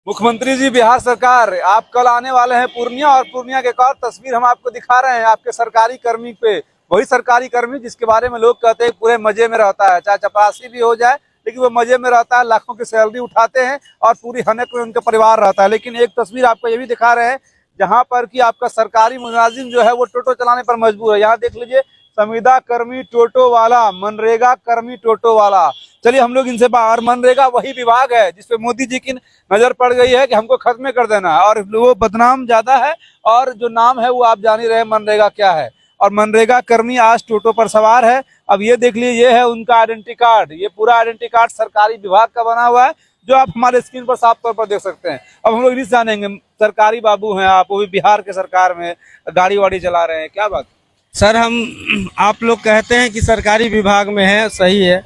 मुख्यमंत्री जी, बिहार सरकार, आप कल आने वाले हैं पूर्णिया, और पूर्णिया की एक और तस्वीर हम आपको दिखा रहे हैं आपके सरकारी कर्मी पे। वही सरकारी कर्मी जिसके बारे में लोग कहते हैं पूरे मजे में रहता है, चाहे चपरासी भी हो जाए लेकिन वो मजे में रहता है, लाखों की सैलरी उठाते हैं और पूरी हनक में उनका परिवार रहता है। लेकिन एक तस्वीर आपको ये भी दिखा रहे हैं जहाँ पर कि आपका सरकारी मुलाजिम जो है वो टोटो चलाने पर मजबूर है। यहाँ देख लीजिए, संविदा कर्मी टोटो वाला, मनरेगा कर्मी टोटो वाला। चलिए हम लोग इनसे बाहर, मनरेगा वही विभाग है जिसपे मोदी जी की नजर पड़ गई है कि हमको खत्म कर देना है, और वो बदनाम ज्यादा है और जो नाम है वो आप जान ही रहे हैं मनरेगा क्या है। और मनरेगा कर्मी आज टोटो पर सवार है। अब ये देख लीजिए, ये है उनका आइडेंटिटी कार्ड, ये पूरा आइडेंटिटी कार्ड सरकारी विभाग का बना हुआ है जो आप हमारे स्क्रीन पर साफ तौर पर देख सकते हैं। अब हम लोग इन्हीं से जानेंगे, सरकारी बाबू हैं आप, वो भी बिहार के सरकार में गाड़ी वाड़ी चला रहे हैं, क्या बात? सर, हम आप लोग कहते हैं कि सरकारी विभाग में है, सही है।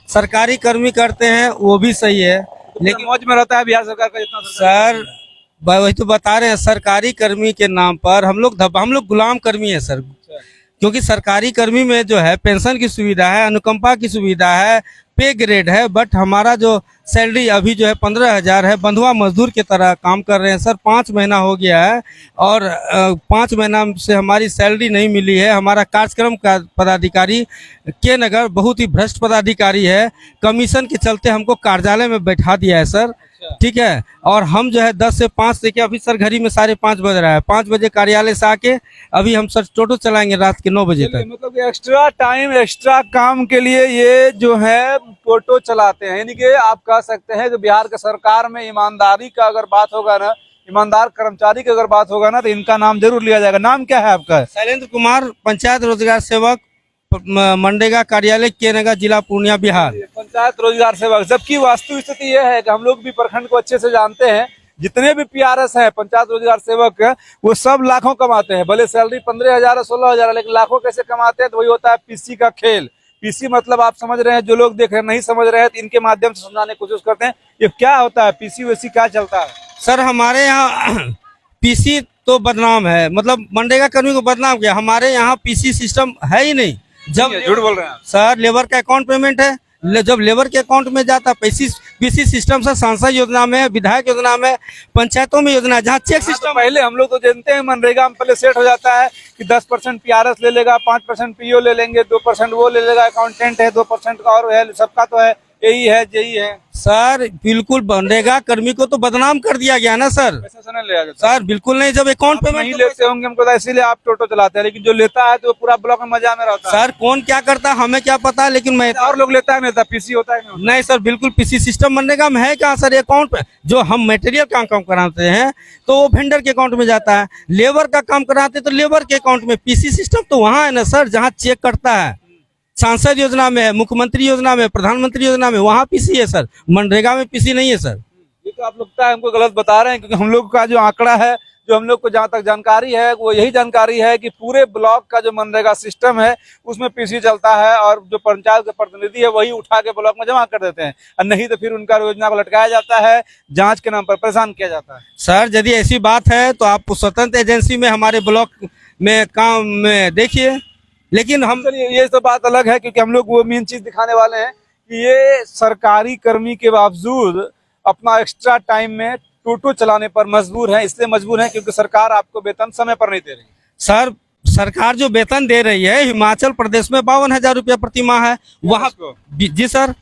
सरकारी कर्मी करते हैं, वो भी सही है, लेकिन मौज में रहता है बिहार सरकार का जितना सर वही तो बता रहे हैं। सरकारी कर्मी के नाम पर हम लोग गुलाम कर्मी है सर। क्योंकि सरकारी कर्मी में जो है पेंशन की सुविधा है, अनुकंपा की सुविधा है, पे ग्रेड है, बट हमारा जो सैलरी अभी जो है 15,000 है। बंधुआ मजदूर की तरह काम कर रहे हैं सर। 5 महीना हो गया है और 5 महीना से हमारी सैलरी नहीं मिली है। हमारा कार्यक्रम का पदाधिकारी के नगर बहुत ही भ्रष्ट पदाधिकारी है। कमीशन के चलते हमको कार्यालय में बैठा दिया है सर, ठीक है। और हम जो है 10 से 5 देखिए, अभी सर घड़ी में 5:30 बज रहा है। 5 बजे कार्यालय से आके अभी हम सर टोटो चलाएंगे रात के 9 बजे तक। मतलब एक्स्ट्रा टाइम, एक्स्ट्रा काम के लिए ये जो है टोटो चलाते हैं। यानी कि आप कह सकते हैं कि बिहार के सरकार में ईमानदारी का अगर बात होगा ना, ईमानदार कर्मचारी की अगर बात होगा ना, तो इनका नाम जरूर लिया जाएगा। नाम क्या है आपका? शैलेंद्र कुमार, पंचायत रोजगार सेवक, मनरेगा कार्यालय के नगर, जिला पूर्णिया, बिहार। पंचायत रोजगार सेवक। जबकि वास्तु स्थिति यह है कि हम लोग भी प्रखंड को अच्छे से जानते हैं, जितने भी पीआरएस हैं पंचायत रोजगार सेवक, वो सब लाखों कमाते हैं। भले सैलरी 15,000 है, 16,000 है, लेकिन लाखों कैसे कमाते हैं? तो वही होता है पीसी का खेल। पीसी मतलब आप समझ रहे हैं, जो लोग देख रहे हैं नहीं समझ रहे हैं तो इनके माध्यम से समझाने की कोशिश करते हैं। ये क्या होता है पीसी वैसी, क्या चलता है? सर हमारे यहाँ पीसी तो बदनाम है, मतलब मनरेगा कर्मी को बदनाम किया। हमारे यहाँ पीसी सिस्टम है ही नहीं। जब झूठ बोल रहे हैं सर, लेबर का अकाउंट पेमेंट है, जब लेबर के अकाउंट में जाता पीसी सिस्टम से सांसद योजना में, विधायक योजना में, पंचायतों में योजना, जहाँ चेक सिस्टम। पहले हम लोग तो जानते हैं मनरेगा में पहले सेट हो जाता है कि 10% पीआरएस ले लेगा, 5% पीओ ले लेंगे, 2% वो ले लेगा, अकाउंटेंट है, 2% का और है, सबका तो है, यही है, यही है सर। बिल्कुल मनरेगा कर्मी को तो बदनाम कर दिया गया ना सर। पैसा नहीं लिया जाता सर, बिल्कुल नहीं। जब अकाउंट पेमेंट नहीं लेते होंगे हमको तो, इसीलिए आप टोटो चलाते हैं। लेकिन जो लेता है तो वो पूरा ब्लॉक में मजा में रहता है। सर कौन क्या करता है हमें क्या पता, लेकिन मैं और लोग लेता है, नहीं पीसी होता है नहीं सर, बिल्कुल पीसी सिस्टम मनरेगा में है कहाँ सर? अकाउंट पे जो हम मटेरियल का काम कराते हैं तो वो वेंडर के अकाउंट में जाता है। लेबर का काम कराते तो लेबर के अकाउंट में। पीसी सिस्टम तो वहाँ है ना सर जहाँ चेक करता है। सांसद योजना में, मुख्यमंत्री योजना में, प्रधानमंत्री योजना में, वहाँ पीसी है सर। मनरेगा में पीसी नहीं है सर। ये तो आप लगता है हमको गलत बता रहे हैं, क्योंकि हम लोग का जो आंकड़ा है, जो हम लोग को जहाँ तक जानकारी है, वो यही जानकारी है कि पूरे ब्लॉक का जो मनरेगा सिस्टम है उसमें पीसी चलता है, और जो पंचायत के प्रतिनिधि है वही उठा के ब्लॉक में जमा कर देते हैं, और नहीं तो फिर उनका योजना को लटकाया जाता है, जांच के नाम पर परेशान किया जाता है। सर यदि ऐसी बात है तो आप स्वतंत्र एजेंसी में हमारे ब्लॉक में काम में देखिए। लेकिन हम, चलिए ये तो बात अलग है, क्योंकि हम लोग वो मेन चीज दिखाने वाले हैं कि ये सरकारी कर्मी के बावजूद अपना एक्स्ट्रा टाइम में टोटो चलाने पर मजबूर है। इसलिए मजबूर है क्योंकि सरकार आपको वेतन समय पर नहीं दे रही। सर सरकार जो वेतन दे रही है हिमाचल प्रदेश में 52,000 रुपया प्रति माह है वहाँ। जी सर,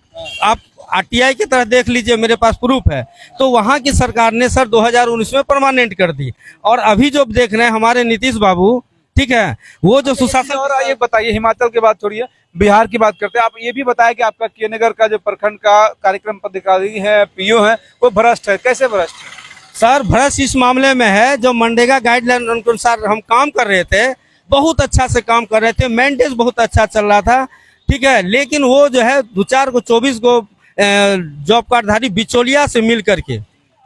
आप आरटीआई की तरह देख लीजिए, मेरे पास प्रूफ है। तो वहाँ की सरकार ने सर 2019 में परमानेंट कर दी, और अभी जो देख रहे हैं हमारे नीतीश बाबू, ठीक है, वो जो सुशासन। और ये बताइए, हिमाचल की बात छोड़िए, बिहार की बात करते हैं। आप ये भी बताया कि आपका के नगर का जो प्रखंड का कार्यक्रम पदाधिकारी है, पीओ है, वो भ्रष्ट है। कैसे भ्रष्ट है? सर भ्रष्ट इस मामले में है, जो मनरेगा गाइडलाइन अनुसार हम काम कर रहे थे, बहुत अच्छा से काम कर रहे थे, मेंटेनेंस बहुत अच्छा चल रहा था, ठीक है। लेकिन वो जो है 2-4 को 24 को जॉब कार्डधारी बिचौलिया से मिल करके,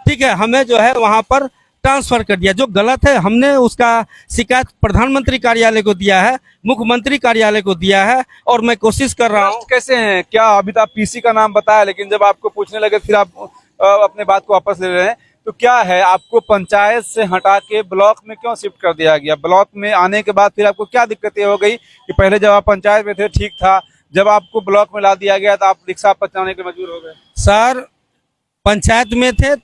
ठीक है, हमें जो है वहां पर ट्रांसफर कर दिया, जो गलत है। हमने उसका शिकायत प्रधानमंत्री कार्यालय को दिया है, मुख्यमंत्री कार्यालय को दिया है, और मैं कोशिश कर रहा हूँ। कैसे हैं क्या? अभी तो आप पीसी का नाम बताया, लेकिन जब आपको पूछने लगे फिर आप अपने बात को वापस ले रहे हैं, तो क्या है, आपको पंचायत से हटा के ब्लॉक में क्यों शिफ्ट कर दिया गया? ब्लॉक में आने के बाद फिर आपको क्या दिक्कतें हो गई कि पहले जब आप पंचायत में थे ठीक था, जब आपको ब्लॉक में ला दिया गया तो आप रिक्शा पर चलाने के मजबूर हो गए? सर पंचायत में थे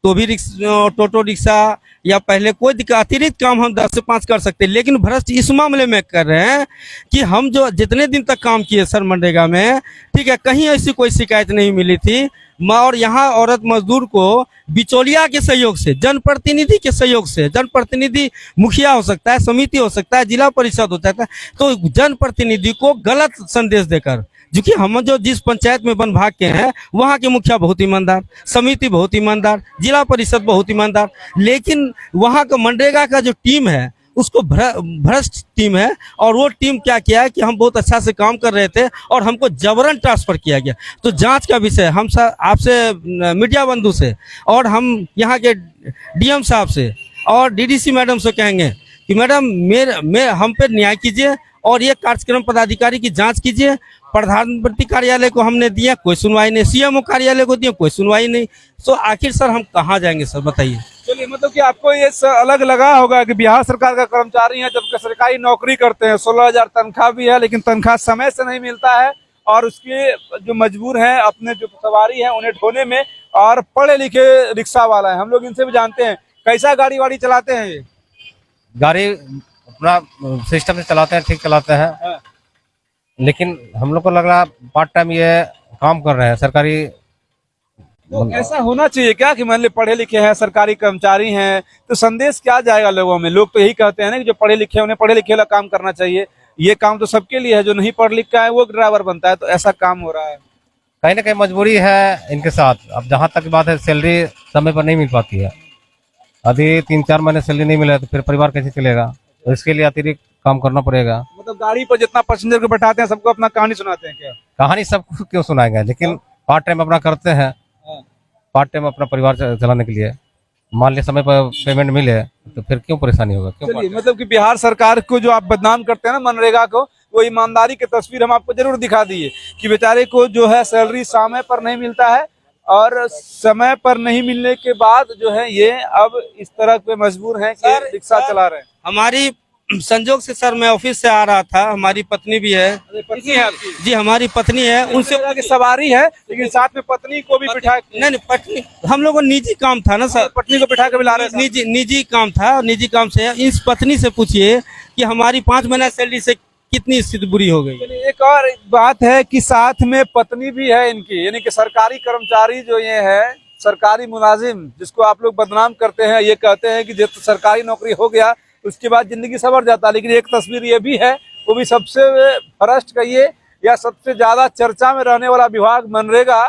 तो भी टोटो रिक्शा या पहले कोई अतिरिक्त काम हम 10 से 5 कर सकते हैं, लेकिन भ्रष्ट इस मामले में कर रहे हैं कि हम जो जितने दिन तक काम किए सर मनरेगा में, ठीक है, कहीं ऐसी कोई शिकायत नहीं मिली थी। और यहाँ औरत मजदूर को बिचौलिया के सहयोग से, जनप्रतिनिधि के सहयोग से, जनप्रतिनिधि मुखिया हो सकता है, समिति हो सकता है, जिला परिषद हो सकता है, तो जनप्रतिनिधि को गलत संदेश देकर, क्योंकि हम जो जिस पंचायत में वन विभाग के हैं वहाँ के मुखिया बहुत ईमानदार, समिति बहुत ईमानदार, जिला परिषद बहुत ईमानदार, लेकिन वहाँ का मनरेगा का जो टीम है उसको भ्रष्ट टीम है। और वो टीम क्या किया है कि हम बहुत अच्छा से काम कर रहे थे और हमको जबरन ट्रांसफर किया गया। तो जांच का विषय हम आपसे, मीडिया बंधु से, और हम यहाँ के डीएम साहब से और डीडीसी मैडम से कहेंगे कि मैडम हम पे न्याय कीजिए और ये कार्यक्रम पदाधिकारी की जांच कीजिए। प्रधानमंत्री कार्यालय को हमने दिया, कोई सुनवाई नहीं, सीएमओ कार्यालय को दिया, कोई सुनवाई नहीं। तो आखिर सर हम कहाँ जाएंगे सर, बताइए। चलिए, मतलब कि आपको ये अलग लगा होगा कि बिहार सरकार का कर्मचारी है, जबकि सरकारी नौकरी करते हैं, 16,000 तनख्वाह भी है, लेकिन तनख्वाह समय से नहीं मिलता है और उसके जो मजबूर हैं अपने जो सवारी है उन्हें ढोने में, और पढ़े लिखे रिक्शा वाला है, हम लोग इनसे भी जानते हैं कैसा गाड़ी वाड़ी चलाते हैं। ये गाड़ी अपना सिस्टम से चलाते हैं, ठीक चलाते हैं। हाँ। लेकिन हम लोग को लग रहा पार्ट टाइम ये काम कर रहे हैं सरकारी। तो ऐसा होना चाहिए क्या कि मान ली पढ़े लिखे हैं, सरकारी कर्मचारी हैं, तो संदेश क्या जाएगा लोगों में? लोग तो यही कहते हैं ना कि जो पढ़े लिखे हैं उन्हें पढ़े लिखे वाला काम करना चाहिए। ये काम तो सबके लिए है, जो नहीं पढ़ लिखा है वो ड्राइवर बनता है, तो ऐसा काम हो रहा है। कहीं ना कहीं मजबूरी है इनके साथ। अब जहाँ तक बात है, सैलरी समय पर नहीं मिल पाती है। अभी 3-4 महीने सैलरी नहीं मिला तो फिर परिवार कैसे चलेगा? तो इसके लिए अतिरिक्त काम करना पड़ेगा। मतलब गाड़ी पर जितना पैसेंजर को बैठाते हैं सबको अपना कहानी सुनाते हैं क्या? कहानी सबको क्यों सुनाएंगे, लेकिन पार्ट टाइम अपना करते हैं, पार्ट टाइम अपना परिवार चलाने के लिए। मान लिया समय पर पेमेंट मिले तो फिर क्यों परेशानी होगा? क्यों? चलिए, मतलब कि बिहार सरकार को जो आप बदनाम करते हैं ना मनरेगा को, वो ईमानदारी की तस्वीर हम आपको जरूर दिखा दिए कि बेचारे को जो है सैलरी समय पर नहीं मिलता है, और समय पर नहीं मिलने के बाद जो है ये अब इस तरह पे मजबूर हैं कि रिक्शा चला रहे हैं। हमारी संजोग से सर मैं ऑफिस से आ रहा था, हमारी पत्नी भी है। पत्नी है आपकी? जी हमारी पत्नी है, उनसे की सवारी है, लेकिन साथ में पत्नी को भी बिठा, नहीं पत्नी, हम लोगों को निजी काम था ना सर, पत्नी को बिठा के भी ला रहे हैं। निजी काम था, निजी काम से इस पत्नी से पूछिए कि हमारी 5 महीना सैलरी से कितनी स्थिति बुरी हो गई। एक और बात है कि साथ में पत्नी भी है इनकी, यानी कि सरकारी कर्मचारी जो ये है, सरकारी मुलाजिम जिसको आप लोग बदनाम करते हैं, ये कहते हैं कि जब सरकारी नौकरी हो गया उसके बाद जिंदगी संवर जाता है। लेकिन एक तस्वीर ये भी है, वो भी सबसे भ्रष्ट कहिए या सबसे ज्यादा चर्चा में रहने वाला विभाग मनरेगा,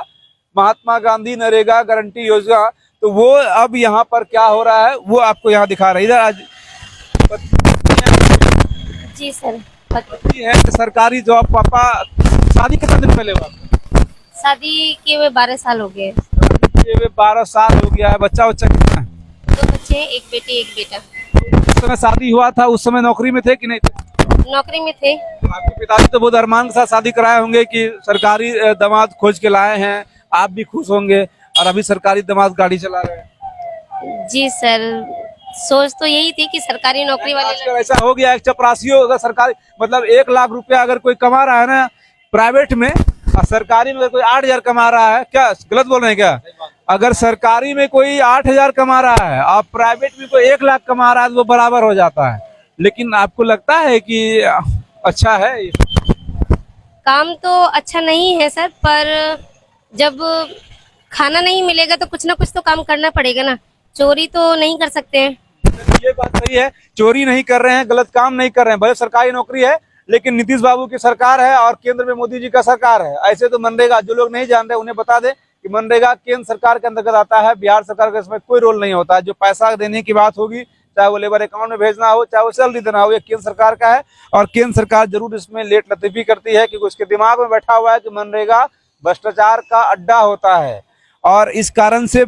महात्मा गांधी नरेगा गारंटी योजना। तो वो अब यहाँ पर क्या हो रहा है वो आपको यहाँ दिखा रहे हैं। इधर आज जी सर, पत्नी है सरकारी जॉब। पापा शादी कितने दिन पहले हुआ? शादी किए हुए 12 साल हो गए। 12 साल हो गया है। बच्चा कितना है? 2 बच्चे, एक बेटी एक बेटा। उस समय शादी हुआ था, उस समय नौकरी में थे कि नहीं थे? नौकरी में थे। आपके पिताजी तो बहुत अरमान के साथ शादी कराए होंगे कि सरकारी दामाद खोज के लाए हैं, आप भी खुश होंगे, और अभी सरकारी दामाद गाड़ी चला रहे हैं। जी सर, सोच तो यही थी कि सरकारी नौकरी वाले आजकल ऐसा हो गया है, चपरासियों अगर सरकारी मतलब 1 लाख रुपया अगर कोई कमा रहा है ना प्राइवेट में, और सरकारी में कोई 8,000 कमा रहा है, क्या गलत बोल रहे हैं क्या? अगर सरकारी में कोई 8,000 कमा रहा है और प्राइवेट में कोई 1 लाख कमा रहा है तो वो बराबर हो जाता है। लेकिन आपको लगता है कि अच्छा है ये? काम तो अच्छा नहीं है सर, पर जब खाना नहीं मिलेगा तो कुछ ना कुछ तो काम करना पड़ेगा ना। चोरी तो नहीं कर सकते हैं। ये बात सही है, चोरी नहीं कर रहे हैं, गलत काम नहीं कर रहे हैं। भले सरकारी नौकरी है, लेकिन नीतीश बाबू की सरकार है और केंद्र में मोदी जी का सरकार है। ऐसे तो मनरेगा, जो लोग नहीं जान रहे उन्हें बता दे कि मनरेगा केंद्र सरकार के अंतर्गत आता है, बिहार सरकार का इसमें कोई रोल नहीं होता है। जो पैसा देने की बात होगी, चाहे वो लेबर अकाउंट में भेजना हो, चाहे वो सैलरी देना हो, ये केंद्र सरकार का है। और केंद्र सरकार जरूर इसमें लेट लतीफी करती है, क्योंकि उसके दिमाग में बैठा हुआ है कि मनरेगा भ्रष्टाचार का अड्डा होता है, और इस कारण से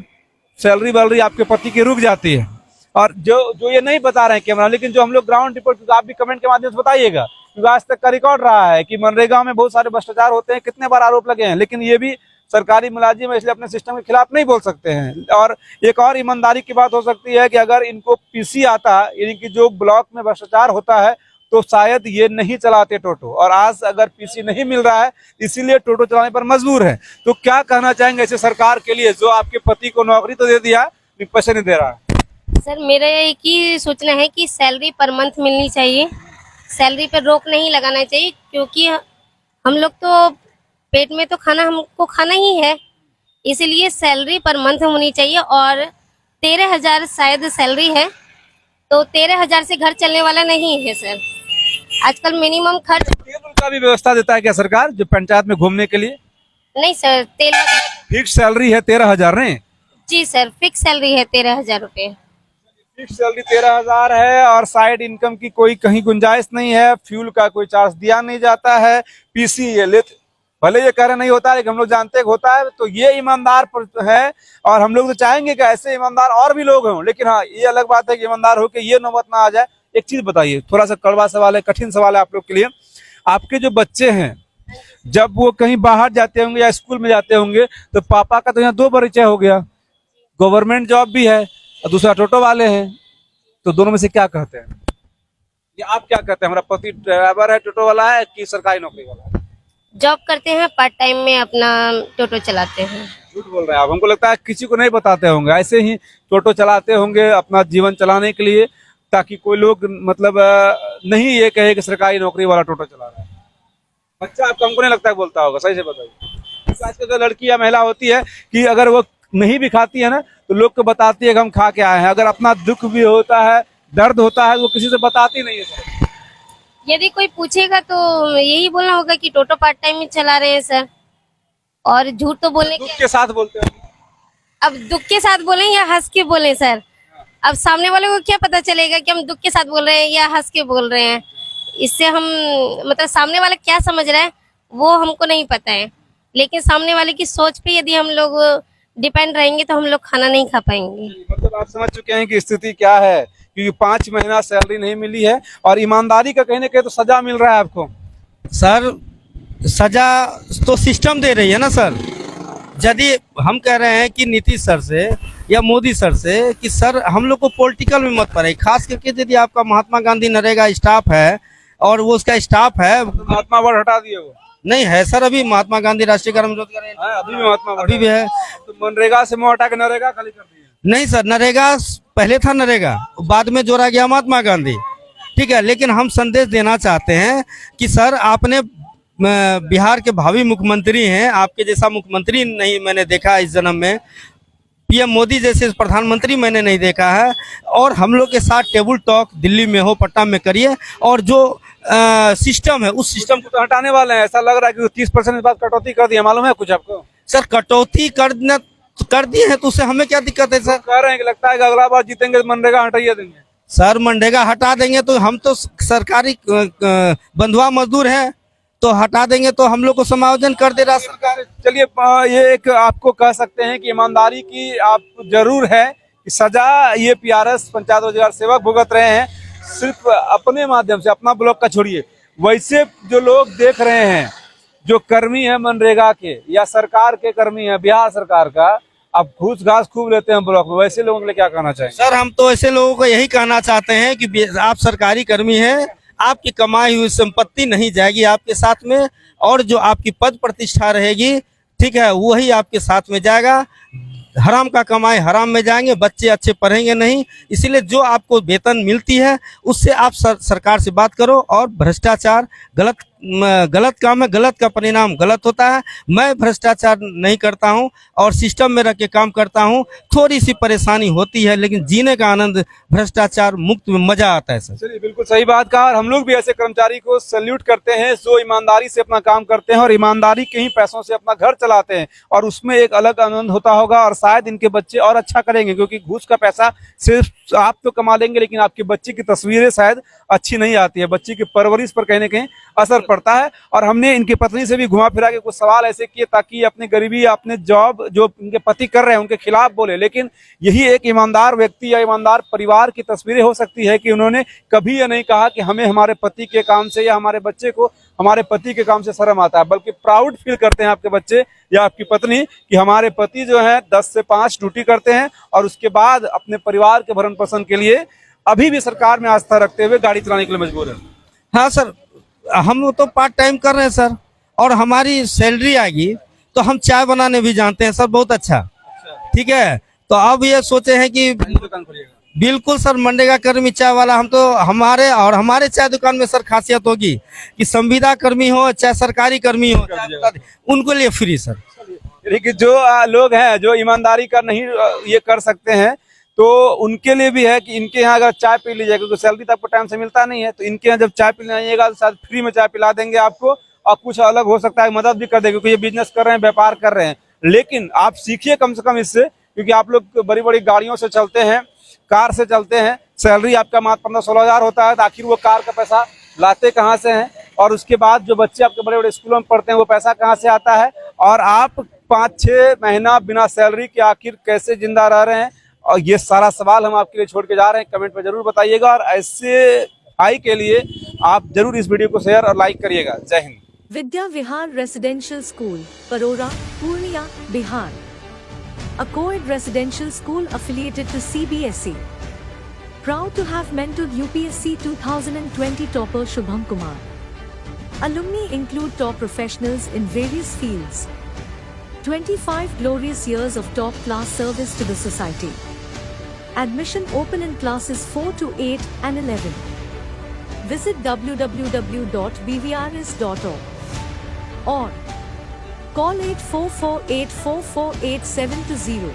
सैलरी वैलरी आपके पति की रुक जाती है। और जो ये नहीं बता रहे हैं कैमरा, लेकिन जो हम लोग ग्राउंड रिपोर्ट, आप भी कमेंट के माध्यम से बताइएगा, क्योंकि आज तक का रिकॉर्ड रहा है कि मनरेगा में बहुत सारे भ्रष्टाचार होते हैं, कितने बार आरोप लगे हैं, लेकिन ये भी सरकारी मुलाजिम है, इसलिए अपने सिस्टम के खिलाफ नहीं बोल सकते हैं। और एक और ईमानदारी की बात हो सकती है कि अगर इनको पीसी आता, यानी कि जो ब्लॉक में भ्रष्टाचार होता है, तो शायद ये नहीं चलाते टोटो। और आज अगर पीसी नहीं मिल रहा है, इसीलिए टोटो चलाने पर मजबूर है। तो क्या कहना चाहेंगे ऐसे सरकार के लिए, जो आपके पति को नौकरी तो दे दिया, पैसे नहीं दे रहा है? सर मेरा एक ही सोचना है कि सैलरी पर मंथ मिलनी चाहिए, सैलरी पर रोक नहीं लगाना चाहिए, क्योंकि हम लोग तो पेट में तो खाना हमको खाना ही है, इसीलिए सैलरी पर मंथ होनी चाहिए। और 13,000 शायद सैलरी है, तो 13,000 से घर चलने वाला नहीं है सर। आजकल मिनिमम खर्च टेबल का भी व्यवस्था देता है क्या सरकार, जो पंचायत में घूमने के लिए? नहीं सर, तेल फिक्स सैलरी है 13,000 नहीं? जी सर, फिक्स सैलरी है 13,000 रुपये। फिक्स सैलरी 13,000 है और साइड इनकम की कोई कहीं गुंजाइश नहीं है, फ्यूल का कोई चार्ज दिया नहीं जाता है, पीसी ये ले, भले ये कह रहे नहीं होता है लेकिन हम लोग जानते हैं कि होता है। तो ये ईमानदार है और हम लोग तो चाहेंगे कि ऐसे ईमानदार और भी लोग हों, लेकिन हाँ ये अलग बात है कि ईमानदार होकर ये नौबत ना आ जाए। एक चीज बताइए, थोड़ा सा कड़वा सवाल है, कठिन सवाल है आप लोग के लिए। आपके जो बच्चे हैं जब वो कहीं बाहर जाते होंगे या स्कूल में जाते होंगे तो पापा का तो यहाँ 2 परिचय हो गया, गवर्नमेंट जॉब भी है और दूसरा टोटो वाले हैं, तो दोनों में से क्या कहते हैं? ये आप क्या कहते हैं, हमारा पति ड्राइवर है, टोटो वाला है कि सरकारी नौकरी वाला है? जॉब करते हैं, पार्ट टाइम में अपना टोटो चलाते हैं। झूठ बोल रहे हैं आप, हमको लगता है किसी को नहीं बताते होंगे, ऐसे ही टोटो चलाते होंगे अपना जीवन चलाने के लिए, ताकि कोई लोग मतलब नहीं ये कहे कि सरकारी नौकरी वाला टोटो चला रहा है। बच्चा आपको, हमको नहीं लगता है बोलता होगा, सही से बताइए। आजकल जो लड़की या महिला होती है कि अगर वो नहीं भी खाती है ना तो लोग को बताती है कि हम खा के आए हैं, अगर अपना दुख भी होता है, दर्द होता है, वो किसी से बताती नहीं है। यदि कोई पूछेगा तो यही बोलना होगा कि टोटो पार्ट टाइम में चला रहे हैं सर, और झूठ तो बोलने दुख के, के साथ बोलते हैं। अब दुख के साथ बोलें या हंस के बोलें सर, अब सामने वाले को क्या पता चलेगा कि हम दुख के साथ बोल रहे हैं या हंस के बोल रहे हैं। इससे हम मतलब सामने वाला क्या समझ रहा है वो हमको नहीं पता है, लेकिन सामने वाले की सोच पे यदि हम लोग डिपेंड रहेंगे तो हम लोग खाना नहीं खा पाएंगे। मतलब आप समझ चुके हैं कि स्थिति क्या है, क्योंकि 5 महीना सैलरी नहीं मिली है और ईमानदारी का कहीं ना कहीं तो सजा मिल रहा है आपको। सर सजा तो सिस्टम दे रही है ना सर। यदि हम कह रहे हैं कि नीतीश सर से या मोदी सर से कि सर हम लोग को पॉलिटिकल में मत पड़े, खास करके यदि आपका महात्मा गांधी नरेगा स्टाफ है और वो उसका स्टाफ है, महात्मा वर्ड हटा दिए वो नहीं है सर, अभी महात्मा गांधी राष्ट्रीय ग्राम रोजगार अभी भी महात्मा वर्ड अभी भी है। तो मनरेगा से मुंह हटा के नरेगा खाली कर दिए। नहीं सर, नरेगा पहले था नरेगा, बाद में जोड़ा गया महात्मा गांधी, ठीक है। लेकिन हम संदेश देना चाहते हैं कि सर आपने बिहार के भावी मुख्यमंत्री हैं, आपके जैसा मुख्यमंत्री नहीं मैंने देखा इस जन्म में, पीएम मोदी जैसे प्रधानमंत्री मैंने नहीं देखा है। और हम लोग के साथ टेबल टॉक दिल्ली में हो, पटना में करिए, और जो सिस्टम है उस सिस्टम तो हटाने वाले हैं, ऐसा लग रहा है कि 30% इस बात कटौती कर दिया, मालूम है कुछ आपको? सर कटौती कर दिए हैं तो उससे हमें क्या दिक्कत है सर? कह रहे हैं कि लगता है कि अगला बार जीतेंगे तो मनरेगा हटाइए देंगे। सर मनरेगा हटा देंगे तो हम तो सरकारी बंधुआ मजदूर हैं, तो हटा देंगे तो हम लोग को समायोजन कर दे रहा सरकार। चलिए ये एक आपको कह सकते हैं कि ईमानदारी की आप जरूर है कि सजा ये पीआरएस पंचायत रोजगार सेवक भुगत रहे हैं, सिर्फ अपने माध्यम से, अपना ब्लॉक का छोड़िए। वैसे जो लोग देख रहे हैं, जो कर्मी है मनरेगा के या सरकार के कर्मी है बिहार सरकार का, अब घूस घास खूब लेते हैं ब्लॉक में, वैसे लोगों के लिए क्या कहना चाहिए? सर हम तो ऐसे लोगों को यही कहना चाहते हैं कि आप सरकारी कर्मी हैं, आपकी कमाई हुई संपत्ति नहीं जाएगी आपके साथ में, और जो आपकी पद प्रतिष्ठा रहेगी, ठीक है, वही आपके साथ में जाएगा। हराम का कमाई हराम में जाएंगे, बच्चे अच्छे पढ़ेंगे नहीं। इसीलिए जो आपको वेतन मिलती है उससे आप सरकार से बात करो। और भ्रष्टाचार गलत काम है, गलत का परिणाम गलत होता है। मैं भ्रष्टाचार नहीं करता हूं और सिस्टम में रह के काम करता हूं, थोड़ी सी परेशानी होती है लेकिन जीने का आनंद भ्रष्टाचार मुक्त में मजा आता है सर। चलिए बिल्कुल सही बात कहा, और हम लोग भी ऐसे कर्मचारी को सैल्यूट करते हैं जो ईमानदारी से अपना काम करते हैं और ईमानदारी के ही पैसों से अपना घर चलाते हैं, और उसमें एक अलग आनंद होता होगा। और शायद इनके बच्चे और अच्छा करेंगे, क्योंकि घूस का पैसा सिर्फ आप तो कमा लेंगे लेकिन आपके बच्चे की तस्वीरें शायद अच्छी नहीं आती है, बच्चे की परवरिश पर कहीं ना कहीं असर पड़ता है। और हमने इनकी पत्नी से भी घुमा फिरा के कुछ सवाल ऐसे किए ताकि अपनी गरीबी, अपने जॉब जो इनके पति कर रहे हैं उनके खिलाफ बोले, लेकिन यही एक ईमानदार व्यक्ति या ईमानदार परिवार की तस्वीरें हो सकती है कि उन्होंने कभी ये नहीं कहा कि हमें हमारे पति के काम से या हमारे बच्चे को हमारे पति के काम से शर्म आता है, बल्कि प्राउड फील करते हैं आपके बच्चे या आपकी पत्नी कि हमारे पति जो है 10 से 5 ड्यूटी करते हैं और उसके बाद अपने परिवार के भरण पोषण के लिए अभी भी सरकार में आस्था रखते हुए गाड़ी चलाने के लिए मजबूर है। हाँ सर, हम तो पार्ट टाइम कर रहे हैं सर, और हमारी सैलरी आएगी तो हम चाय बनाने भी जानते हैं सर, बहुत अच्छा, ठीक है। तो अब ये सोचे हैं कि दुकान खोलिएगा। बिल्कुल सर, मनरेगा कर्मी चाय वाला हम तो हमारे चाय दुकान में सर खासियत होगी कि संविदा कर्मी हो चाहे सरकारी कर्मी हो, उनको लिए फ्री सर। देखिए जो लोग हैं जो ईमानदारी का नहीं ये कर सकते हैं, तो उनके लिए भी है कि इनके यहाँ अगर चाय पी लीजिएगा, क्योंकि सैलरी तो आपको टाइम से मिलता नहीं है, तो इनके यहाँ जब चाय पीने आइएगा तो शायद फ्री में चाय पिला देंगे आपको, और कुछ अलग हो सकता है मदद भी कर देंगे, क्योंकि ये बिजनेस कर रहे हैं, व्यापार कर रहे हैं। लेकिन आप सीखिए कम से कम इससे, क्योंकि आप लोग बड़ी बड़ी गाड़ियों से चलते हैं, कार से चलते हैं, सैलरी आपका मात्र 15-16 हज़ार होता है, तो आखिर वो कार का पैसा लाते कहाँ से हैं? और उसके बाद जो बच्चे आपके बड़े बड़े स्कूलों में पढ़ते हैं वो पैसा कहाँ से आता है? और आप 5-6 महीना बिना सैलरी के आखिर कैसे जिंदा रह रहे हैं? और ये सारा सवाल हम आपके लिए छोड़ के जा रहे हैं, कमेंट में जरूर बताइएगा, और ऐसे भाई के लिए आप जरूर इस वीडियो को शेयर और लाइक करिएगा। जय Hind. Vidya Vihar Residential School, Parora, Purnia, Bihar. A co-ed residential school affiliated to CBSE. Proud to have mentored UPSC 2020 topper Shubham Kumar. Alumni include top professionals in various fields. 25 glorious years of top-class service to the society. Admission open in classes 4 to 8 and 11. Visit www.bvrs.org or call 844-844-8720.